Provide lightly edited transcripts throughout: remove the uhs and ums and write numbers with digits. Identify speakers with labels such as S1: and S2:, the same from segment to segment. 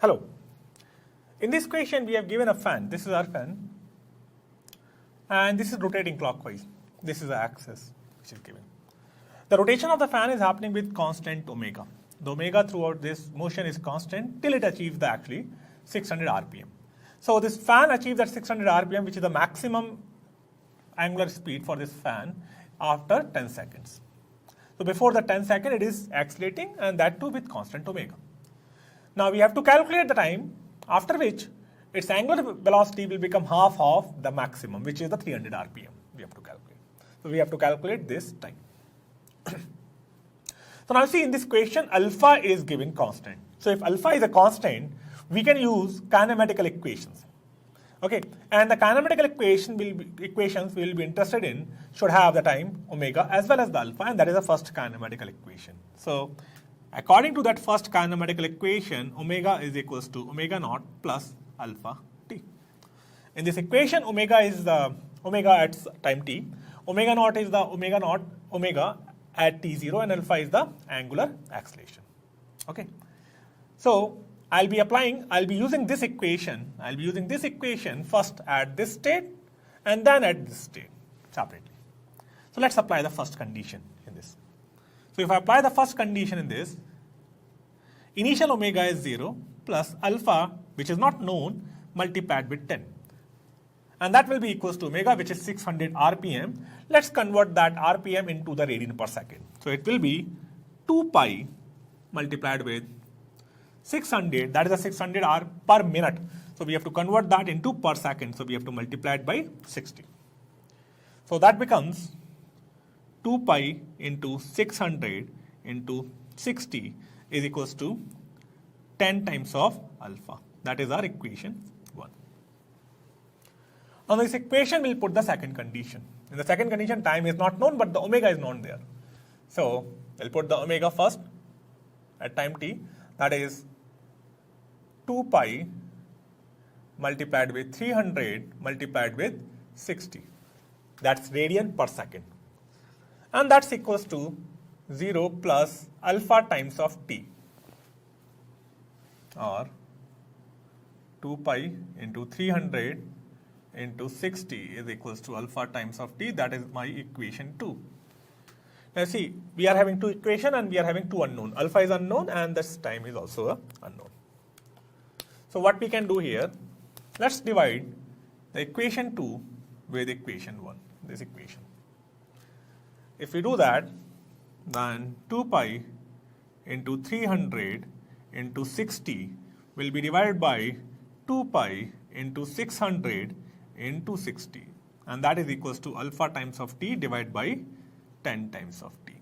S1: Hello. In this question, we have given a fan. This is our fan. And this is rotating clockwise. This is the axis which is given. The rotation of the fan is happening with constant omega. The omega throughout this motion is constant till it achieves the actually 600 RPM. So this fan achieves at 600 RPM, which is the maximum angular speed for this fan after 10 seconds. So before the 10 seconds, it is accelerating, and that too with constant omega. Now we have to calculate the time after which its angular velocity will become half of the maximum, which is the 300 RPM. We have to calculate. So we have to calculate this time. So now see, in this question, alpha is given constant. So if alpha is a constant, we can use kinematical equations. Okay, and the kinematical equations we will be interested in should have the time omega as well as the alpha, and that is the first kinematical equation. So according to that first kinematical equation, omega is equals to omega naught plus alpha t. In this equation, omega is the omega at time t, omega naught is the omega at t0, and alpha is the angular acceleration. Okay, so I'll be using this equation. I'll be using this equation first at this state and then at this state separately. So let's apply the first condition in this. So if I apply the first condition in this, initial omega is 0 plus alpha, which is not known, multiplied with 10. And that will be equals to omega, which is 600 RPM. Let's convert that RPM into the radian per second. So it will be 2 pi multiplied with 600, that is a 600 R per minute. So we have to convert that into per second. So we have to multiply it by 60. So that becomes 2 pi into 600 into 60 is equals to 10 times of alpha. That is our equation 1. On this equation, we'll put the second condition. In the second condition, time is not known, but the omega is known there. So we'll put the omega first at time t. That is 2 pi multiplied with 300 multiplied with 60. That's radian per second. And that's equals to 0 plus alpha times of t, or 2 pi into 300 into 60 is equals to alpha times of t. That is my equation 2. Now see, we are having two equations and we are having two unknown. Alpha is unknown and this time is also a unknown. So what we can do here, let's divide the equation 2 with equation 1, this equation. If we do that, then 2 pi into 300 into 60 will be divided by 2 pi into 600 into 60. And that is equals to alpha times of t divided by 10 times of t.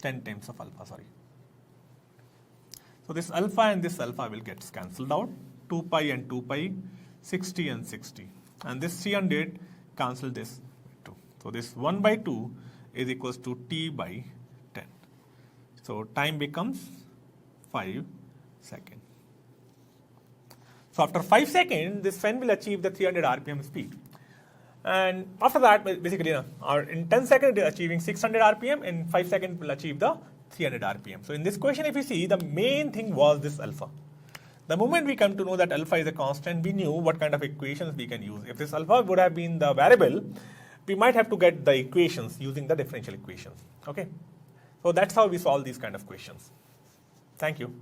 S1: 10 times of alpha, sorry. So this alpha and this alpha will get cancelled out. 2 pi and 2 pi, 60 and 60. And this 300 cancel this 2. So this 1 by 2 is equals to t by 10. So time becomes 5 seconds. So after 5 seconds, this fan will achieve the 300 RPM speed. And after that, basically, in 10 seconds, it is achieving 600 RPM. In 5 seconds, it will achieve the 300 RPM. So in this question, if you see, the main thing was this alpha. The moment we come to know that alpha is a constant, we knew what kind of equations we can use. If this alpha would have been the variable, we might have to get the equations using the differential equations. Okay. So that's how we solve these kind of questions. Thank you.